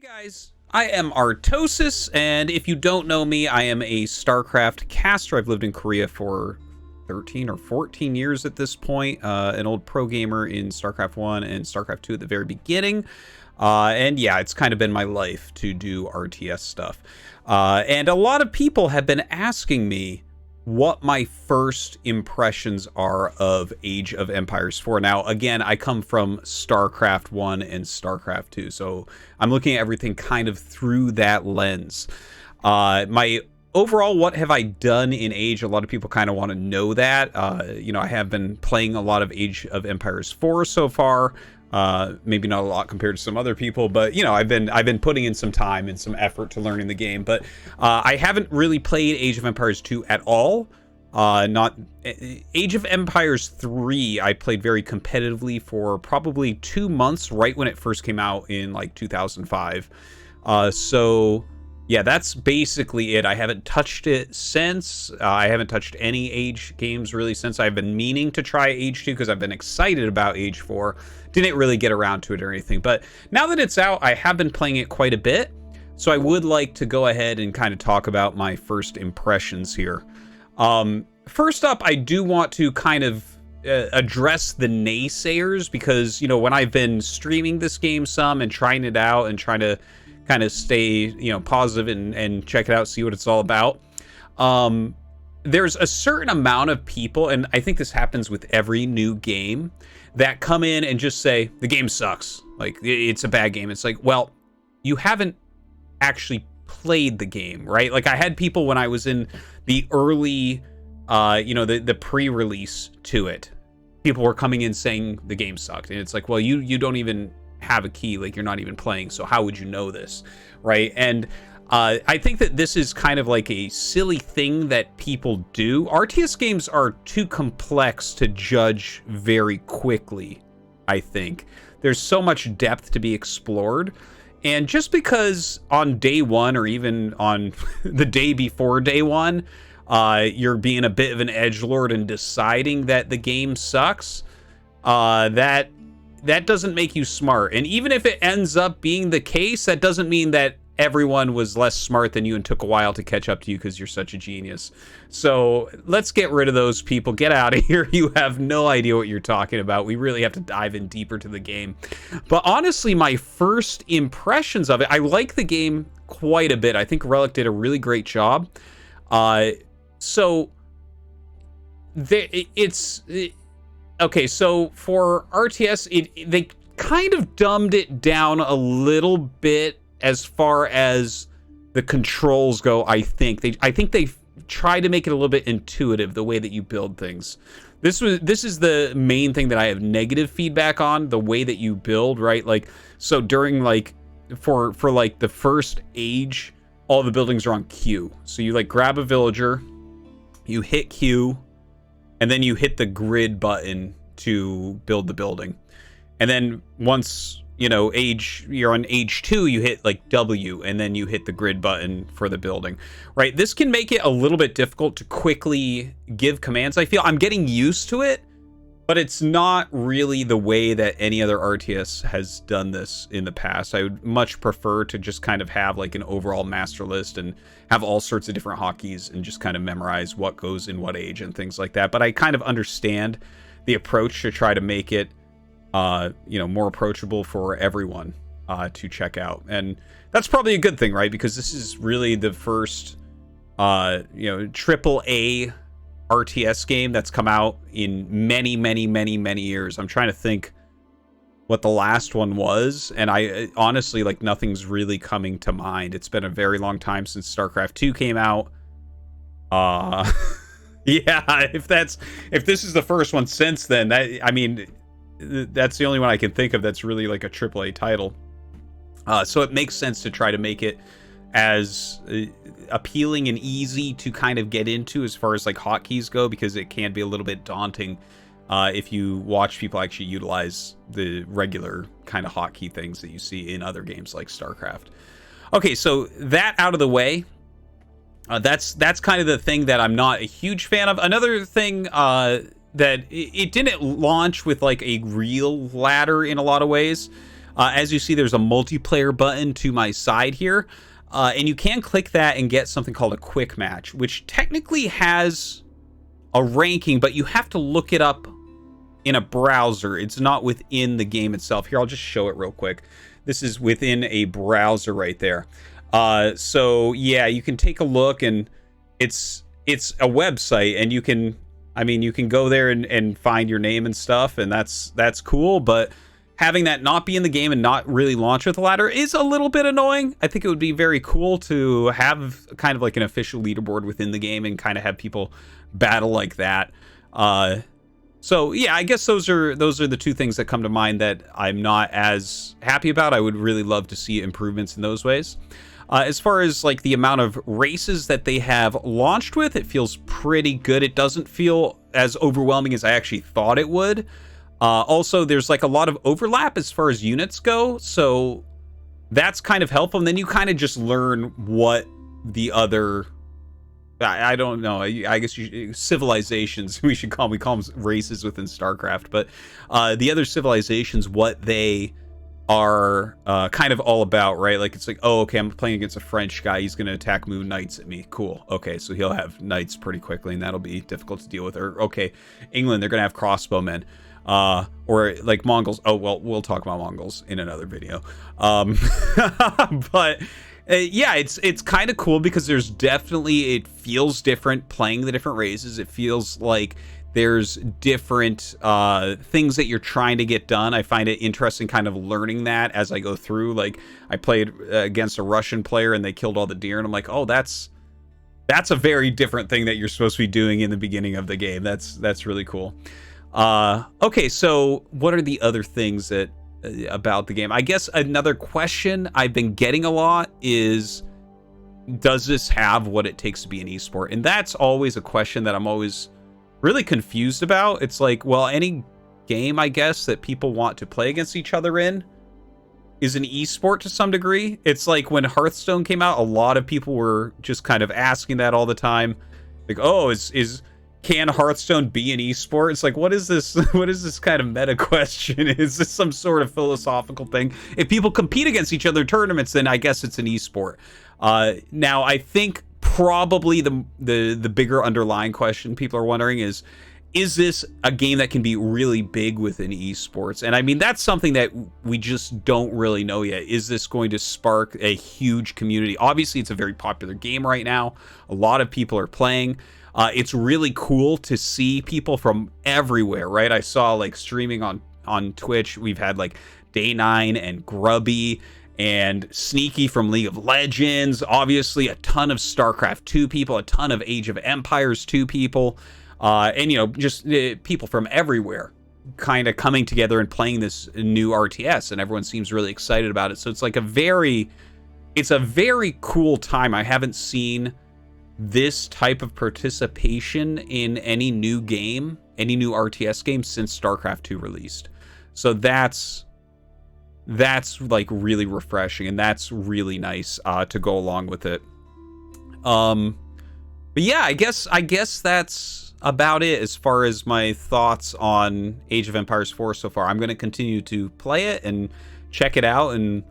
Guys, I am Artosis, and if you don't know me, I am a StarCraft caster. I've lived in Korea for 13 or 14 years at this point, an old pro gamer in StarCraft 1 and StarCraft 2 at the very beginning. And yeah, it's kind of been my life to do RTS stuff. And a lot of people have been asking me what my first impressions are of Age of Empires 4. Now, again, I come from StarCraft 1 and StarCraft 2, so I'm looking at everything kind of through that lens. My overall, what have I done in Age? A lot of people kind of want to know that. You know, I have been playing a lot of Age of Empires 4 so far. Maybe not a lot compared to some other people, but you know, I've been putting in some time and some effort to learning the game. But I haven't really played Age of Empires 2 at all. Not Age of Empires 3. I played very competitively for probably 2 months, right when it first came out in like 2005. So yeah, that's basically it. I haven't touched it since. I haven't touched any Age games really since. I've been meaning to try Age 2 because I've been excited about Age 4. Didn't really get around to it or anything. But now that it's out, I have been playing it quite a bit. So I would like to go ahead and kind of talk about my first impressions here. First up, I do want to kind of address the naysayers because, you know, when I've been streaming this game some and trying it out and trying to kind of stay, you know, positive and check it out, see what it's all about. There's a certain amount of people, and I think this happens with every new game, that come in and just say, the game sucks. Like, it's a bad game. It's like, well, you haven't actually played the game, right? Like, I had people when I was in the early, you know, the pre-release to it, people were coming in saying the game sucked. And it's like, well, you don't even have a key, like you're not even playing, so how would you know this, right? And I think that this is kind of like a silly thing that people do. RTS games are too complex to judge very quickly, I think. There's so much depth to be explored. And just because on day one or even on the day before day one, you're being a bit of an edgelord and deciding that the game sucks, that doesn't make you smart. And even if it ends up being the case, that doesn't mean that everyone was less smart than you and took a while to catch up to you because you're such a genius. So let's get rid of those people. Get out of here. You have no idea what you're talking about. We really have to dive in deeper to the game. But honestly, my first impressions of it, I like the game quite a bit. I think Relic did a really great job. So okay, so for RTS, they kind of dumbed it down a little bit as far as the controls go. I think they try to make it a little bit intuitive, the way that you build things. This is the main thing that I have negative feedback on, the way that you build, right? Like, so during like for like the first Age, all the buildings are on Q. So you like grab a villager, you hit Q, and then you hit the grid button to build the building. And then once, you know, you're on Age 2, you hit like W, and then you hit the grid button for the building, right? This can make it a little bit difficult to quickly give commands. I feel I'm getting used to it, but it's not really the way that any other RTS has done this in the past. I would much prefer to just kind of have like an overall master list and have all sorts of different hotkeys and just kind of memorize what goes in what age and things like that. But I kind of understand the approach to try to make it you know, more approachable for everyone to check out. And that's probably a good thing, right? Because this is really the first you know, AAA RTS game that's come out in many years. I'm trying to think what the last one was, and I honestly, like, nothing's really coming to mind. It's been a very long time since StarCraft 2 came out. Yeah, if this is the first one since then, I mean, that's the only one I can think of that's really like a AAA title. So it makes sense to try to make it as appealing and easy to kind of get into as far as like hotkeys go, because it can be a little bit daunting if you watch people actually utilize the regular kind of hotkey things that you see in other games like StarCraft. Okay, so that out of the way, that's kind of the thing that I'm not a huge fan of. Another thing that it didn't launch with like a real ladder in a lot of ways. As you see, there's a multiplayer button to my side here. And you can click that and get something called a quick match, which technically has a ranking, but you have to look it up in a browser. It's not within the game itself. Here, I'll just show it real quick. This is within a browser right there. So yeah, you can take a look, and it's a website, and you can, I mean, you can go there and find your name and stuff, and that's cool, but having that not be in the game and not really launch with the ladder is a little bit annoying. I think it would be very cool to have kind of like an official leaderboard within the game and kind of have people battle like that. So yeah, I guess those are the two things that come to mind that I'm not as happy about. I would really love to see improvements in those ways. As far as like the amount of races that they have launched with, it feels pretty good. It doesn't feel as overwhelming as I actually thought it would. Also, there's like a lot of overlap as far as units go, so that's kind of helpful. And then you kind of just learn what the other, I don't know, I guess civilizations, we call them races within StarCraft, but the other civilizations, what they are kind of all about, right? Like, it's like, oh, okay, I'm playing against a French guy, he's going to attack moon knights at me. Cool. Okay, so he'll have knights pretty quickly, and that'll be difficult to deal with. Or, okay, England, they're going to have crossbowmen. Or like Mongols. Oh, well, we'll talk about Mongols in another video. But yeah, it's kind of cool because there's definitely, it feels different playing the different races. It feels like there's different things that you're trying to get done. I find it interesting kind of learning that as I go through. Like, I played against a Russian player and they killed all the deer, and I'm like, oh, that's a very different thing that you're supposed to be doing in the beginning of the game. That's really cool. Okay, so what are the other things that about the game? I guess another question I've been getting a lot is, does this have what it takes to be an esport? And that's always a question that I'm always really confused about. It's like, well, any game, I guess, that people want to play against each other in is an esport to some degree. It's like when Hearthstone came out, a lot of people were just kind of asking that all the time. Like, oh, can Hearthstone be an esport? It's like, what is this? What is this kind of meta question? Is this some sort of philosophical thing? If people compete against each other in tournaments, then I guess it's an esport. Now, I think probably the bigger underlying question people are wondering is this a game that can be really big within esports? And I mean, that's something that we just don't really know yet. Is this going to spark a huge community? Obviously, it's a very popular game right now. A lot of people are playing. It's really cool to see people from everywhere, right? I saw like streaming on Twitch. We've had like Day9 and Grubby and Sneaky from League of Legends. Obviously, a ton of StarCraft 2 people, a ton of Age of Empires 2 people, and, you know, just people from everywhere kind of coming together and playing this new RTS, and everyone seems really excited about it. So it's like it's a very cool time. I haven't seen this type of participation in any new game, any new RTS game since StarCraft 2 released. So that's like really refreshing, and that's really nice to go along with it. But yeah, I guess that's about it as far as my thoughts on Age of Empires 4 so far. I'm going to continue to play it and check it out and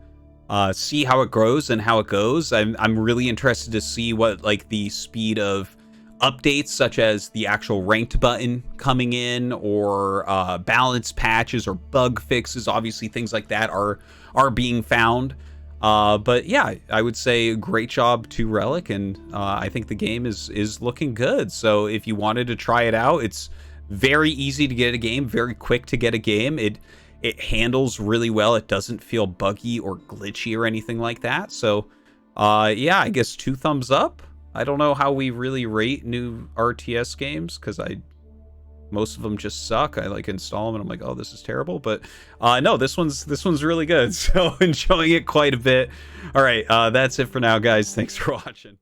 see how it grows and how it goes. I'm really interested to see what like the speed of updates, such as the actual ranked button coming in, or balance patches or bug fixes. Obviously, things like that are being found. But yeah, I would say great job to Relic, and I think the game is looking good. So if you wanted to try it out, it's very easy to get a game, very quick to get a game. It handles really well. It doesn't feel buggy or glitchy or anything like that. So, yeah, I guess 2 thumbs up. I don't know how we really rate new RTS games, because most of them just suck. I like install them and I'm like, oh, this is terrible. But no, this one's really good. So enjoying it quite a bit. All right, that's it for now, guys. Thanks for watching.